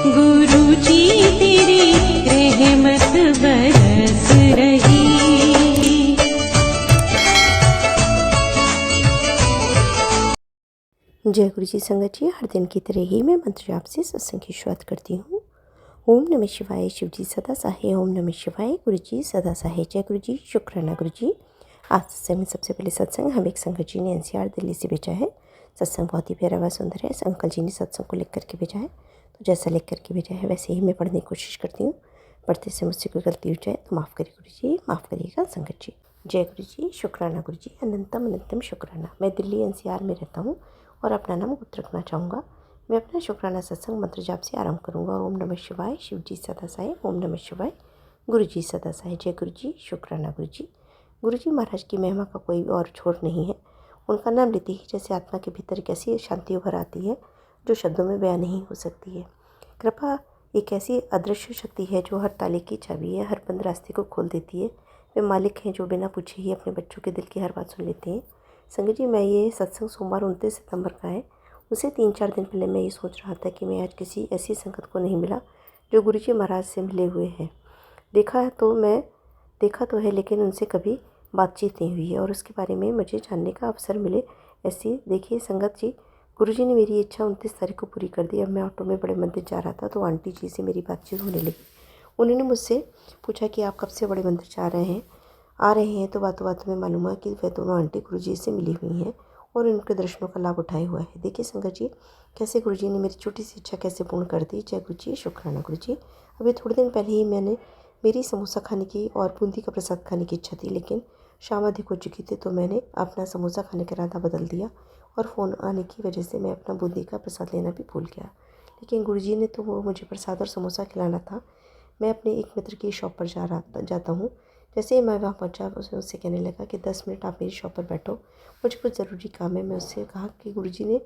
गुरु जी तेरी रहमत बरस रही। जय गुरु जी संगत जी, हर दिन की तरह ही मैं मंत्र जाप से सत्संग की शुरुआत करती हूँ। ओम नमः शिवाय, शिव जी सदा सहाय। ओम नमः शिवाय, गुरु जी सदा सहाय। जय गुरु जी, शुक्राना गुरु जी। आज सत्संग में सबसे पहले सत्संग हम एक संगत जी ने एनसीआर दिल्ली से भेजा है। सत्संग बहुत ही प्यारा व सुंदर है। अंकल जी ने सत्संग को लिख करके भेजा है, तो जैसा लिख करके भेजा है वैसे ही मैं पढ़ने की कोशिश करती हूँ। पढ़ते से मुझसे कोई गलती हो जाए तो माफ़ करिए गुरु जी, माफ़ करिएगा संगत जी। जय गुरु जी, शुक्राना गुरु जी, अनंतम अनंतम शुक्राना। मैं दिल्ली एनसीआर में रहता हूँ और अपना नाम गुप्त रखना चाहूँगा। मैं अपना शुक्राना सत्संग मंत्र जाप से आरंभ करूँगा। ओम नमः शिवाय, शिव जी सदा सहाय। ओम नमः शिवाय, गुरु जी सदा सहाय। जय गुरु जी, शुक्राना गुरु जी। गुरु जी महाराज की महिमा का कोई और छोर नहीं है। उनका नाम लेते ही जैसे आत्मा के भीतर एक ऐसी शांति उभर आती है जो शब्दों में बयान नहीं हो सकती है। कृपा एक ऐसी अदृश्य शक्ति है जो हर ताले की चाबी है, हर बंद रास्ते को खोल देती है। वे मालिक हैं जो बिना पूछे ही अपने बच्चों के दिल की हर बात सुन लेते हैं। संगत जी, मैं ये सत्संग सोमवार 29 सितंबर का है। उसे 3-4 दिन पहले मैं ये सोच रहा था कि मैं आज किसी ऐसी संगत को नहीं मिला जो गुरु जी महाराज से मिले हुए हैं। देखा तो है लेकिन उनसे कभी बातचीत नहीं हुई है और उसके बारे में मुझे जानने का अवसर मिले। ऐसी देखिए संगत जी, गुरु जी ने मेरी इच्छा 29 तारीख को पूरी कर दी। अब मैं ऑटो में बड़े मंदिर जा रहा था तो आंटी जी से मेरी बातचीत होने लगी। उन्होंने मुझसे पूछा कि आप कब से बड़े मंदिर जा रहे हैं, आ रहे हैं, तो बातों बातों में मालूम हुआ कि वह दोनों आंटी गुरु जी से मिली हुई हैं और उनके दर्शनों का लाभ उठाया हुआ है। देखिए संगत जी, कैसे गुरु जी ने मेरी छोटी सी इच्छा कैसे पूर्ण कर दी। जय गुरु जी, शुक्राना गुरु जी। अभी थोड़े दिन पहले ही मेरी समोसा खाने की और बूंदी का प्रसाद खाने की इच्छा थी, लेकिन शाम अधिक हो चुकी थी तो मैंने अपना समोसा खाने का इरादा बदल दिया और फ़ोन आने की वजह से मैं अपना बूंदी का प्रसाद लेना भी भूल गया। लेकिन गुरु जी ने तो वो मुझे प्रसाद और समोसा खिलाना था। मैं अपने एक मित्र की शॉप पर जाता हूँ। जैसे ही मैं वहाँ पहुँचा, उसने उससे कहने लगा कि 10 मिनट आप मेरी शॉप पर बैठो, मुझे कुछ ज़रूरी काम है। मैं उससे कहा कि गुरु जी ने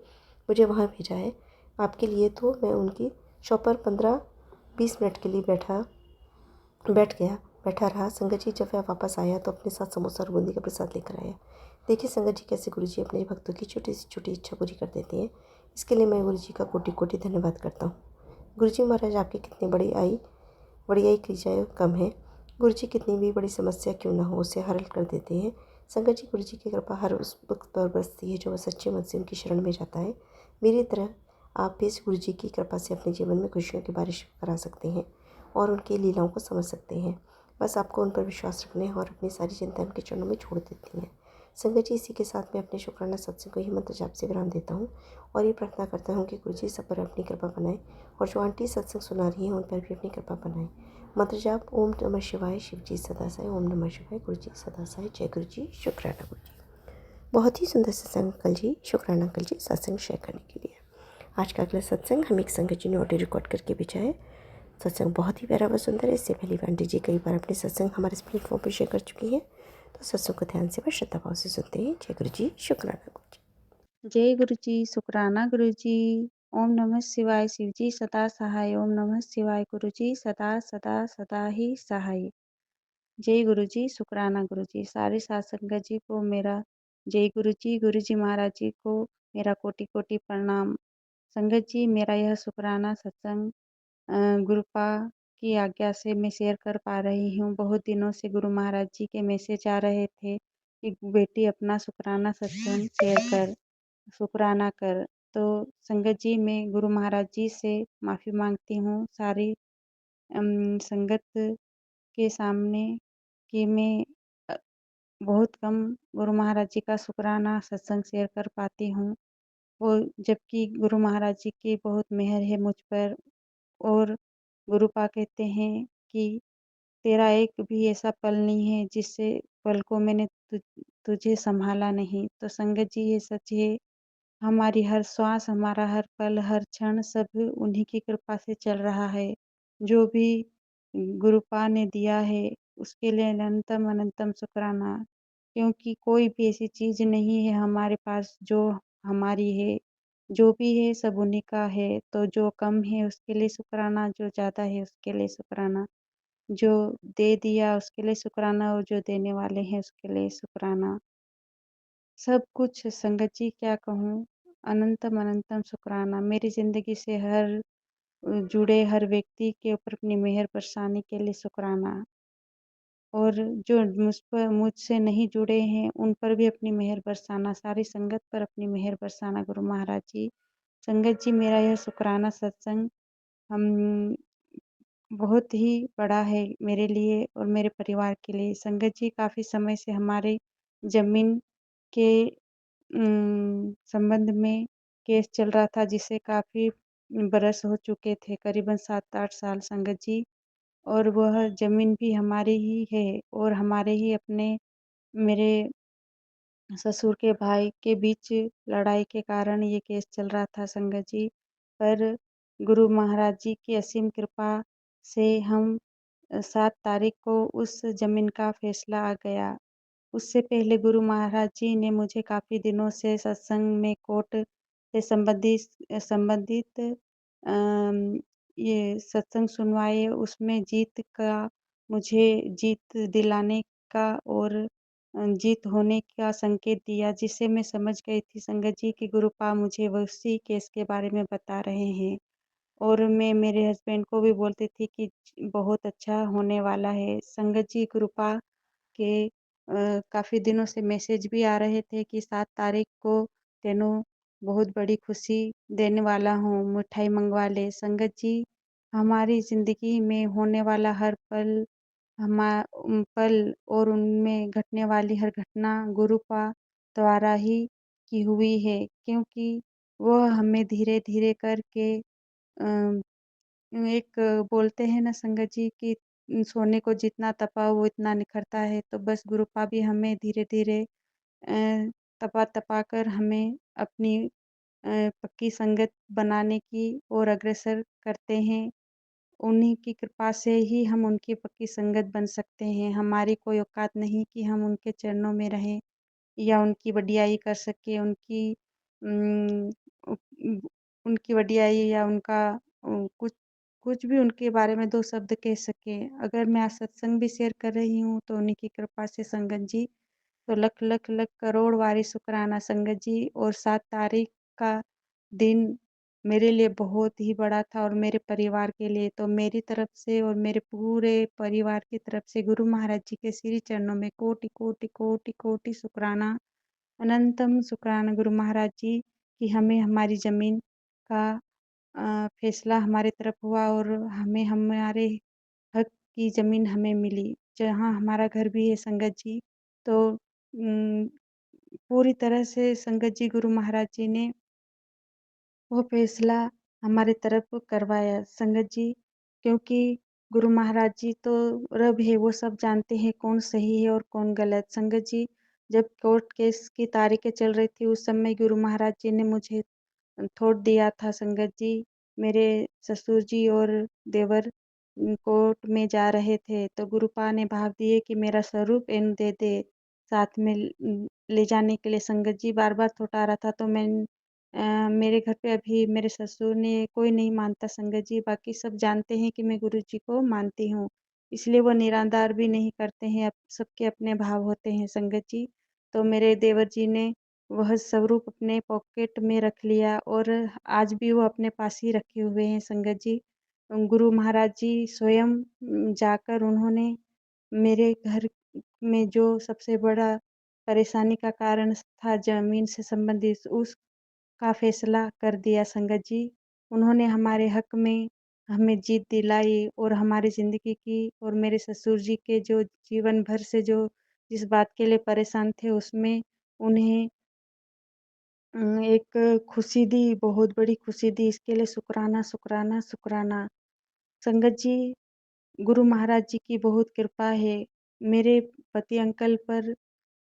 मुझे वहाँ भेजा है आपके लिए, तो मैं उनकी शॉप पर 15-20 मिनट के लिए बैठा रहा। संगत जी, जब वह वापस आया तो अपने साथ समोसा और बूंदी का प्रसाद लेकर आया। देखिए संगत जी, कैसे गुरु जी अपने भक्तों की छोटी से छोटी इच्छा पूरी कर देते हैं। इसके लिए मैं गुरु जी का कोटि कोटि धन्यवाद करता हूँ। गुरु जी महाराज आपकी कितनी बड़ाई की जाए कम है। गुरु जी कितनी भी बड़ी समस्या क्यों ना हो उसे हल कर देते हैं। संगत जी, गुरु जी की कृपा हर उस वक्त पर बरसती है जो वह सच्चे मन से उनकी शरण में जाता है। मेरी तरह आप भी इस गुरु जी की कृपा से अपने जीवन में खुशियों की बारिश करा सकते हैं और उनकी लीलाओं को समझ सकते हैं। बस आपको उन पर विश्वास रखना है और अपनी सारी चिंता उनके चरणों में छोड़ देती हैं। संगत जी, इसी के साथ मैं अपने शुक्राना सत्संग को ही मंत्र जाप से विराम देता हूँ और ये प्रार्थना करता हूँ कि गुरु जी सब पर अपनी कृपा बनाए और जो आंटी सत्संग सुना रही हैं उन पर भी अपनी कृपा बनाए। मंत्र जाप ओम नमः शिवाय, शिव जी सदा सहाय। ओम नमः शिवाय, गुरु जी सदा सहाय। जय गुरु जी, शुक्राना गुरु जी। बहुत ही सुंदर सत्संग अंकल जी, शुक्राना अंकल जी सत्संग शेयर करने के लिए। आज का अगला सत्संग हम एक संगत जी ने ऑडियो रिकॉर्ड करके भेजा है। सत्संग बहुत ही प्यारा व सुंदर है। इससे पहले आंटी जी कई बार अपने सत्संग हमारे इस प्लेटफॉर्म पर शेयर कर चुकी हैं, तो सत्संग को ध्यान से व श्रद्धा भाव से सुनते हैं। जय गुरु जी, शुक्राना गुरु जी। जय गुरु जी, शुक्राना गुरु जी। ओम नमः शिवाय, शिव जी सदा सहाय। ओम नमः शिवाय, गुरु जी सदा सदा सदा ही सहाय। जय गुरु जी, शुक्राना गुरु जी। सारे साथ संगत जी को मेरा जय गुरु जी महाराज जी को मेरा कोटि कोटि प्रणाम। संगत जी, मेरा यह शुक्राना सत्संग गुरुपा की आज्ञा से मैं शेयर कर पा रही हूँ। बहुत दिनों से गुरु महाराज जी के मैसेज आ रहे थे कि बेटी अपना शुक्राना सत्संग शेयर कर, शुक्राना कर। तो संगत जी, मैं गुरु महाराज जी से माफ़ी मांगती हूँ सारी संगत के सामने कि मैं अ, बहुत कम गुरु महाराज जी का शुक्राना सत्संग शेयर कर पाती हूँ। वो जबकि गुरु महाराज जी की बहुत मेहर है मुझ पर। और गुरुपा कहते हैं कि तेरा एक भी ऐसा पल नहीं है जिससे पल को मैंने तुझे संभाला नहीं। तो संगत जी, ये सच है। हमारी हर श्वास, हमारा हर पल, हर क्षण सब उन्हीं की कृपा से चल रहा है। जो भी गुरुपा ने दिया है उसके लिए अनंतम अनंतम शुक्राना। क्योंकि कोई भी ऐसी चीज़ नहीं है हमारे पास जो हमारी है। जो भी है सब उन्हीं का है। तो जो कम है उसके लिए शुक्राना, जो ज़्यादा है उसके लिए शुक्राना। जो दे दिया उसके लिए शुक्राना और जो देने वाले हैं उसके लिए शुक्राना। सब कुछ संगत जी क्या कहूँ, अनंतम अनंतम शुक्राना। मेरी ज़िंदगी से हर जुड़े हर व्यक्ति के ऊपर अपनी मेहर बरसाने के लिए शुक्राना। और जो मुझसे नहीं जुड़े हैं, उन पर भी अपनी मेहर बरसाना, सारी संगत पर अपनी मेहर बरसाना गुरु महाराज जी। संगत जी, मेरा यह शुक्राना सत्संग हम बहुत ही बड़ा है मेरे लिए और मेरे परिवार के लिए। संगत जी, काफ़ी समय से हमारे ज़मीन के संबंध में केस चल रहा था, जिसे काफ़ी बरस हो चुके थे, करीबन 7-8 साल संगत जी। और वह ज़मीन भी हमारी ही है और हमारे ही अपने मेरे ससुर के भाई के बीच लड़ाई के कारण ये केस चल रहा था संगत जी। पर गुरु महाराज जी की असीम कृपा से हम 7 तारीख को उस ज़मीन का फैसला आ गया। उससे पहले गुरु महाराज जी ने मुझे काफ़ी दिनों से सत्संग में कोर्ट से संबंधित ये सत्संग सुनवाए, उसमें जीत का मुझे जीत दिलाने का और जीत होने का संकेत दिया, जिससे मैं समझ गई थी संगत जी कि गुरुपा मुझे उसी केस के बारे में बता रहे हैं। और मैं मेरे हस्बैंड को भी बोलती थी कि बहुत अच्छा होने वाला है। संगत जी, कृपा के काफ़ी दिनों से मैसेज भी आ रहे थे कि 7 तारीख को तेनू बहुत बड़ी खुशी देने वाला हूँ, मिठाई मंगवा ले। संगत जी, हमारी ज़िंदगी में होने वाला हर पल और उनमें घटने वाली हर घटना गुरुपा द्वारा ही की हुई है, क्योंकि वह हमें धीरे-धीरे करके अ, एक बोलते हैं ना संगत जी कि सोने को जितना तपाओ वो इतना निखरता है, तो बस गुरुपा भी हमें धीरे-धीरे तपा-तपा कर हमें अपनी पक्की संगत बनाने की ओर अग्रसर करते हैं। उन्हीं की कृपा से ही हम उनकी पक्की संगत बन सकते हैं। हमारी कोई औकात नहीं कि हम उनके चरणों में रहें या उनकी वडियाई कर सकें, उम, उ उ उनकी वडियाई या उनका कुछ कुछ भी उनके बारे में 2 शब्द कह सकें। अगर मैं आज सत्संग भी शेयर कर रही हूँ, तो उन्हीं की कृपा से संगत जी। तो लख लख लख करोड़ वारी शुक्राना संगत जी। और 7 तारीख का दिन मेरे लिए बहुत ही बड़ा था और मेरे परिवार के लिए, तो मेरी तरफ से और मेरे पूरे परिवार की तरफ से गुरु महाराज जी के श्री चरणों में कोटि कोटि कोटि कोटि शुक्राना, अनंतम शुक्राना गुरु महाराज जी कि हमें हमारी ज़मीन का फैसला हमारे तरफ हुआ और हमें हमारे हक की ज़मीन हमें मिली, जहाँ हमारा घर भी है संगत जी। तो पूरी तरह से संगत जी गुरु महाराज जी ने वो फैसला हमारी तरफ करवाया संगत जी, क्योंकि गुरु महाराज जी तो रब है, वो सब जानते हैं कौन सही है और कौन गलत। संगत जी, जब कोर्ट केस की तारीखें चल रही थी, उस समय गुरु महाराज जी ने मुझे थोप दिया था संगत जी। मेरे ससुर जी और देवर कोर्ट में जा रहे थे, तो गुरुपा ने भाव दिए कि मेरा स्वरूप एन दे दे साथ में ले जाने के लिए। संगत जी बार-बार थोथा रहा था, तो मेरे घर पे अभी मेरे ससुर ने कोई नहीं मानता संगत जी, बाकी सब जानते हैं कि मैं गुरुजी को मानती हूँ। इसलिए वो निराधार भी नहीं करते हैं, सबके अपने भाव होते हैं संगत जी। तो मेरे देवर जी ने वह स्वरूप अपने पॉकेट में रख लिया और आज भी वो अपने पास ही रखे हुए हैं संगत जी। गुरु महाराज जी स्वयं जाकर उन्होंने मेरे घर में जो सबसे बड़ा परेशानी का कारण था ज़मीन से संबंधित, उसका फैसला कर दिया संगत जी। उन्होंने हमारे हक में हमें जीत दिलाई और हमारी ज़िंदगी की और मेरे ससुर जी के जो जीवन भर से जो जिस बात के लिए परेशान थे, उसमें उन्हें एक खुशी दी, बहुत बड़ी खुशी दी। इसके लिए शुक्राना, शुक्राना, शुक्राना। संगत जी, गुरु महाराज जी की बहुत कृपा है। मेरे पति अंकल पर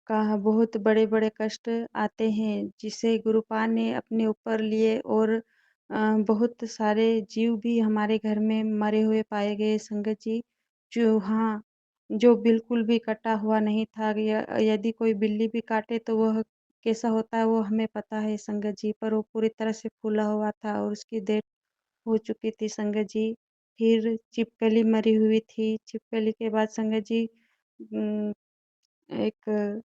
का बहुत बड़े-बड़े कष्ट आते हैं, जिसे गुरुपा ने अपने ऊपर लिए और बहुत सारे जीव भी हमारे घर में मरे हुए पाए गए संगत जी। जो हाँ, जो बिल्कुल भी कटा हुआ नहीं था, यदि कोई बिल्ली भी काटे तो वह कैसा होता है वो हमें पता है संगत जी, पर वो पूरी तरह से फूला हुआ था और उसकी डेथ हो चुकी थी संगत जी। फिर छिपकली मरी हुई थी, छिपकली के बाद संगत जी उम, एक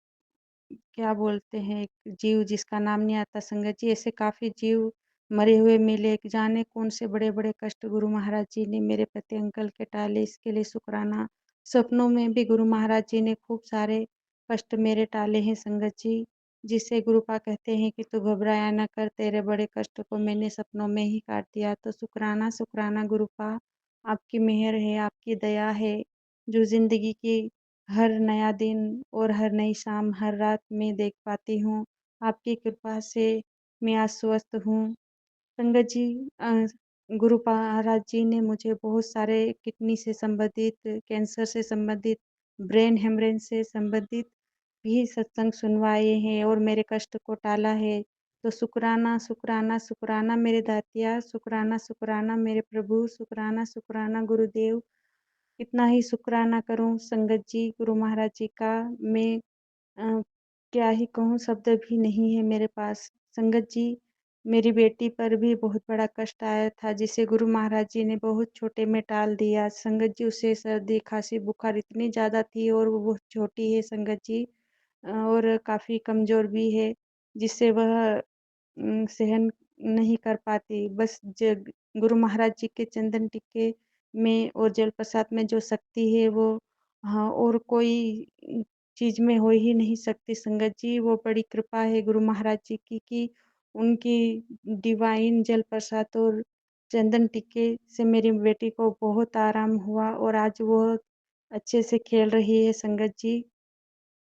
क्या बोलते हैं, एक जीव जिसका नाम नहीं आता संगत जी, ऐसे काफ़ी जीव मरे हुए मिले, जाने कौन से बड़े-बड़े कष्ट गुरु महाराज जी ने मेरे पति अंकल के टाले, इसके लिए शुक्राना। सपनों में भी गुरु महाराज जी ने खूब सारे कष्ट मेरे टाले हैं संगत जी, जिससे गुरुपा कहते हैं कि तू घबराया ना कर, तेरे बड़े कष्ट को मैंने सपनों में ही काट दिया। तो शुक्राना, शुक्राना गुरुपा, आपकी मेहर है, आपकी दया है, जो ज़िंदगी की हर नया दिन और हर नई शाम, हर रात मैं देख पाती हूँ। आपकी कृपा से मैं आज स्वस्थ हूँ। संगत जी, गुरु महाराज जी ने मुझे बहुत सारे किडनी से संबंधित, कैंसर से संबंधित, ब्रेन हेमरेज से संबंधित भी सत्संग सुनवाए हैं और मेरे कष्ट को टाला है। तो शुक्राना, शुक्राना, शुक्राना मेरे दातिया, शुक्राना, शुक्राना मेरे प्रभु, शुक्राना, शुक्राना गुरुदेव। कितना ही शुक्राना करूँ संगत जी, गुरु महाराज जी का। मैं अ, क्या ही कहूँ, शब्द भी नहीं है मेरे पास। संगत जी, मेरी बेटी पर भी बहुत बड़ा कष्ट आया था, जिसे गुरु महाराज जी ने बहुत छोटे में टाल दिया। संगत जी, उसे सर्दी, खाँसी, बुखार इतनी ज़्यादा थी और वो बहुत छोटी है संगत जी, और काफ़ी कमज़ोर भी है, जिससे वह सहन नहीं कर पाती। बस गुरु महाराज जी के चंदन टिक्के में और जल प्रसाद में जो शक्ति है वो, हाँ, और कोई चीज़ में हो ही नहीं सकती संगत जी। वो बड़ी कृपा है गुरु महाराज जी की कि उनकी डिवाइन जल प्रसाद और चंदन टिक्के से मेरी बेटी को बहुत आराम हुआ और आज वो अच्छे से खेल रही है संगत जी।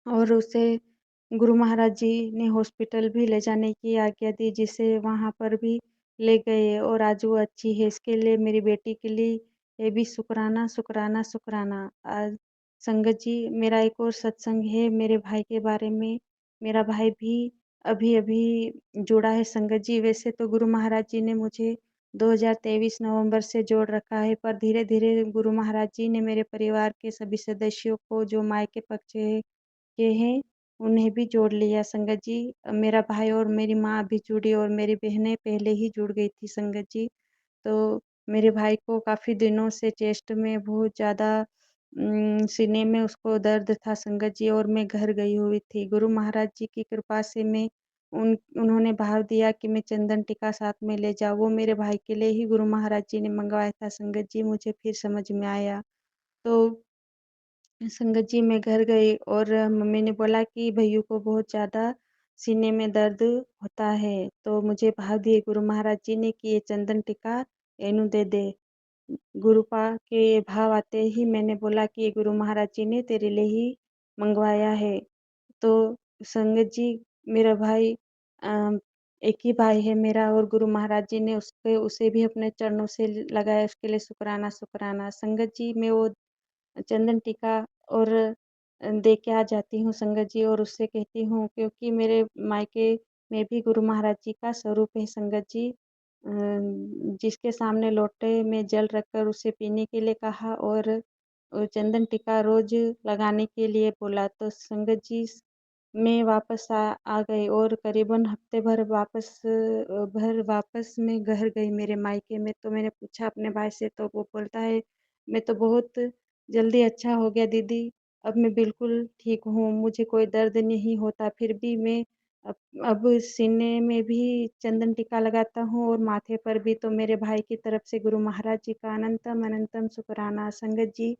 और उसे गुरु महाराज जी ने हॉस्पिटल भी ले जाने की आज्ञा दी, जिसे वहाँ पर भी ले गए और आज वो अच्छी है। इसके लिए मेरी बेटी के लिए ये भी शुक्राना, शुक्राना, शुक्राना। आज संगत जी, मेरा एक और सत्संग है मेरे भाई के बारे में। मेरा भाई भी अभी-अभी जुड़ा है संगत जी। वैसे तो गुरु महाराज जी ने मुझे 2023 नवंबर से जोड़ रखा है, पर धीरे-धीरे गुरु महाराज जी ने मेरे परिवार के सभी सदस्यों को, जो मायके पक्ष के हैं, उन्हें भी जोड़ लिया संगत जी। मेरा भाई और मेरी माँ भी जुड़ी और मेरी बहनें पहले ही जुड़ गई थी संगत जी। तो मेरे भाई को काफ़ी दिनों से चेस्ट में बहुत ज़्यादा सीने में उसको दर्द था संगत जी, और मैं घर गई हुई थी। गुरु महाराज जी की कृपा से मैं उन्होंने भाव दिया कि मैं चंदन टीका साथ में ले जाऊँ। वो मेरे भाई के लिए ही गुरु महाराज जी ने मँगवाया था संगत जी, मुझे फिर समझ में आया। तो संगत जी, मैं घर गई और मम्मी ने बोला कि भैय्यू को बहुत ज़्यादा सीने में दर्द होता है, तो मुझे भाव दिए गुरु महाराज जी ने कि ये चंदन टीका एनू दे दे। गुरुपा के भाव आते ही मैंने बोला कि ये गुरु महाराज जी ने तेरे लिए ही मंगवाया है। तो संगत जी, मेरा भाई, अ, एक ही भाई है मेरा और गुरु महाराज जी ने उसके उसे भी अपने चरणों से लगाया, उसके लिए शुक्राना, शुक्राना। संगत जी, मैं वो चंदन टीका और दे के आ जाती हूँ संगत जी, और उससे कहती हूँ, क्योंकि मेरे मायके में भी गुरु महाराज जी का स्वरूप है संगत जी। जिसके सामने लोटे में जल रखकर उसे पीने के लिए कहा और चंदन टीका रोज़ लगाने के लिए बोला। तो संगत जी, मैं वापस आ गई और करीबन हफ्ते भर वापस मैं घर गई मेरे मायके में। तो मैंने पूछा अपने भाई से, तो वो बोलता है, मैं तो बहुत जल्दी अच्छा हो गया दीदी, अब मैं बिल्कुल ठीक हूँ, मुझे कोई दर्द नहीं होता। फिर भी मैं अब अब सीने में भी चंदन टीका लगाता हूँ और माथे पर भी। तो मेरे भाई की तरफ से गुरु महाराज जी का अनंतम अनंतम शुक्राना संगत जी।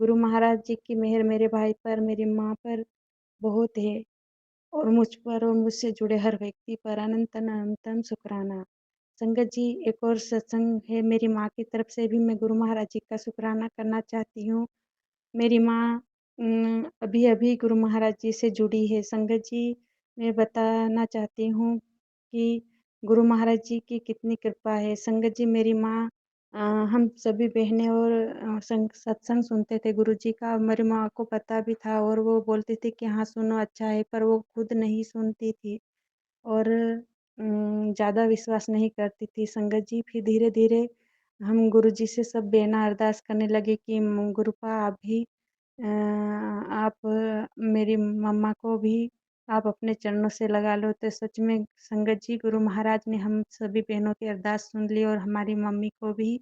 गुरु महाराज जी की मेहर मेरे भाई पर, मेरी माँ पर बहुत है, और मुझ पर और मुझसे जुड़े हर व्यक्ति पर अनंतन अनंतम शुक्राना। संगत जी, एक और सत्संग है मेरी माँ की तरफ से भी, मैं गुरु महाराज जी का शुक्राना करना चाहती हूँ। मेरी माँ अभी-अभी गुरु महाराज जी से जुड़ी है। संगत जी, मैं बताना चाहती हूँ कि गुरु महाराज जी की कितनी कृपा है। संगत जी, मेरी माँ, हम सभी बहनें और सत्संग सुनते थे गुरु जी का। मेरी माँ को पता भी था और वो बोलती थी कि हाँ सुनो, अच्छा है, पर वो खुद नहीं सुनती थी और ज़्यादा विश्वास नहीं करती थी संगत जी। फिर धीरे-धीरे हम गुरु जी से सब बेना अरदास करने लगे कि गुरुपा आप भी, आप मेरी मम्मा को भी आप अपने चरणों से लगा लो। तो सच में संगत जी, गुरु महाराज ने हम सभी बहनों की अरदास सुन ली और हमारी मम्मी को भी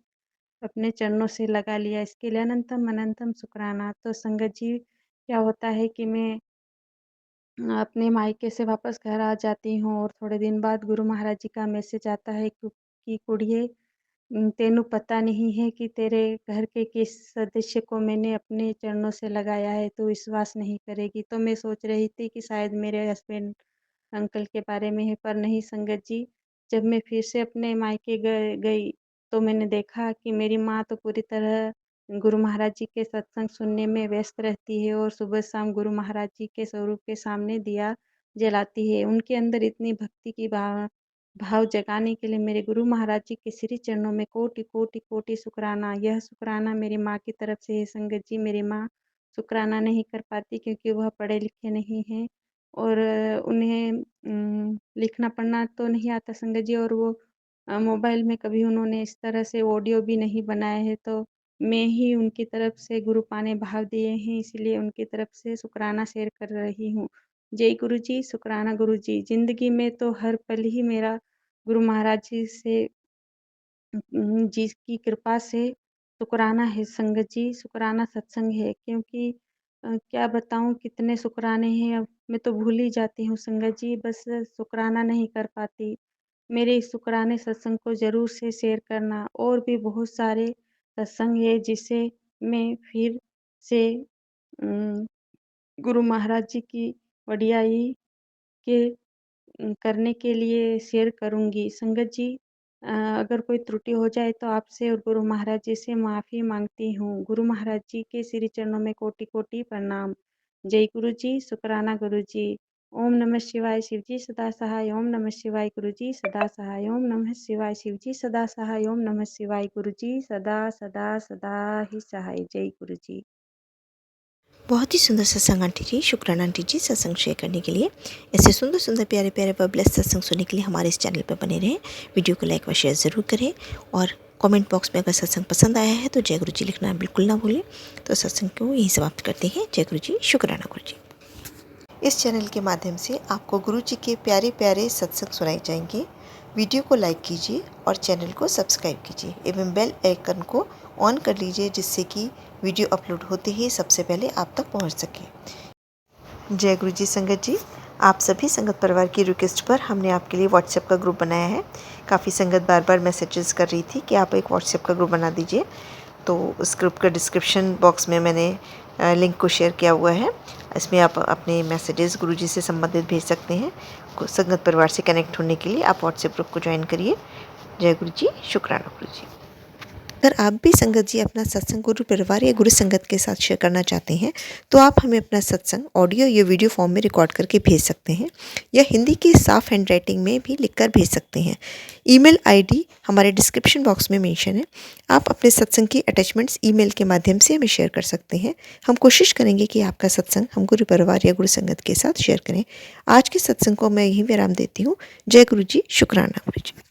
अपने चरणों से लगा लिया। इसके लिए अनंतम अनंतम शुक्राना। तो संगत जी, क्या होता है कि मैं अपने मायके से वापस घर आ जाती हूँ और थोड़े दिन बाद गुरु महाराज जी का मैसेज आता है कि कुड़िए तेनू पता नहीं है कि तेरे घर के किस सदस्य को मैंने अपने चरणों से लगाया है, तू विश्वास नहीं करेगी। तो मैं सोच रही थी कि शायद मेरे हस्बैंड अंकल के बारे में है, पर नहीं संगत जी। जब मैं फिर से अपने मायके गई तो मैंने देखा कि मेरी माँ तो पूरी तरह गुरु महाराज जी के सत्संग सुनने में व्यस्त रहती है और सुबह शाम गुरु महाराज जी के स्वरूप के सामने दिया जलाती है। उनके अंदर इतनी भक्ति की भाव जगाने के लिए मेरे गुरु महाराज जी के श्री चरणों में कोटि कोटि कोटि शुक्राना। यह शुक्राना मेरी माँ की तरफ से है संगत जी। मेरी माँ शुक्राना नहीं कर पाती क्योंकि वह पढ़े लिखे नहीं हैं और उन्हें लिखना पढ़ना तो नहीं आता संगत जी, और वो मोबाइल में कभी उन्होंने इस तरह से ऑडियो भी नहीं बनाए हैं, तो मैं ही उनकी तरफ से गुरु पाने भाव दिए हैं, इसलिए उनकी तरफ से शुक्राना शेयर कर रही हूँ। जय गुरु जी, शुक्राना गुरु जी। ज़िंदगी में तो हर पल ही मेरा गुरु महाराज जी से जिसकी कृपा से शुक्राना है संगत जी, शुक्राना सत्संग है, क्योंकि क्या बताऊँ कितने शुक्राने हैं, अब मैं तो भूल ही जाती हूँ संगत जी, बस शुक्राना नहीं कर पाती। मेरे इस शुक्राने सत्संग को ज़रूर से शेयर करना। और भी बहुत सारे सत्संग है जिसे मैं फिर से उम, गुरु महाराज जी की वडियाई के करने के लिए शेयर करूँगी। संगत जी, अगर कोई त्रुटि हो जाए तो आपसे और गुरु महाराज जी से माफ़ी माँगती हूँ। गुरु महाराज जी के श्री चरणों में कोटि-कोटि प्रणाम। जय गुरु जी, शुक्राना गुरु जी। ओम नमः शिवाय शिव जी सदा सहाय। ओम नमः शिवाय गुरु जी सदा सहाय। ओम नमः शिवाय शिव जी सदा सहाय। ओम नमः शिवाय गुरु जी सदा सदा सदा ही सहाय। जय गुरु जी। बहुत ही सुंदर सत्संग आंटी जी, शुक्राना आंटी जी सत्संग शेयर करने के लिए। ऐसे सुंदर सुंदर प्यारे प्यारे व ब्लेस्ड सत्संग सुनने के लिए हमारे इस चैनल पर बने रहें। वीडियो को लाइक व शेयर ज़रूर करें और कमेंट बॉक्स में अगर सत्संग पसंद आया है तो जय गुरु जी लिखना बिल्कुल ना भूलें। तो सत्संग को यहीं समाप्त करते हैं। जय गुरु जी, शुक्राना गुरु जी। इस चैनल के माध्यम से आपको गुरु जी के प्यारे प्यारे सत्संग सुनाए जाएंगे। वीडियो को लाइक कीजिए और चैनल को सब्सक्राइब कीजिए एवं बेल आइकन को ऑन कर लीजिए, जिससे कि वीडियो अपलोड होते ही सबसे पहले आप तक पहुंच सके। जय गुरु जी संगत जी, आप सभी संगत परिवार की रिक्वेस्ट पर हमने आपके लिए व्हाट्सएप का ग्रुप बनाया है। काफ़ी संगत बार बार मैसेजेस कर रही थी कि आप एक व्हाट्सएप का ग्रुप बना दीजिए, तो उस ग्रुप का डिस्क्रिप्शन बॉक्स में मैंने लिंक को शेयर किया हुआ है। इसमें आप अपने मैसेजेस गुरुजी से संबंधित भेज सकते हैं। संगत परिवार से कनेक्ट होने के लिए आप व्हाट्सएप ग्रुप को ज्वाइन करिए। जय गुरु जी, शुक्राना गुरु जी। अगर आप भी संगत जी अपना सत्संग गुरु परिवार या गुरु संगत के साथ शेयर करना चाहते हैं तो आप हमें अपना सत्संग ऑडियो या वीडियो फॉर्म में रिकॉर्ड करके भेज सकते हैं या हिंदी की साफ हैंड राइटिंग में भी लिखकर भेज सकते हैं। ईमेल आईडी हमारे डिस्क्रिप्शन बॉक्स में मेंशन है। आप अपने सत्संग की अटैचमेंट्स ईमेल के माध्यम से हमें शेयर कर सकते हैं। हम कोशिश करेंगे कि आपका सत्संग हम गुरु परिवार या गुरु संगत के साथ शेयर करें। आज के सत्संग को मैं यहीं विराम देती हूँ। जय गुरु जी, शुक्राना गुरु जी।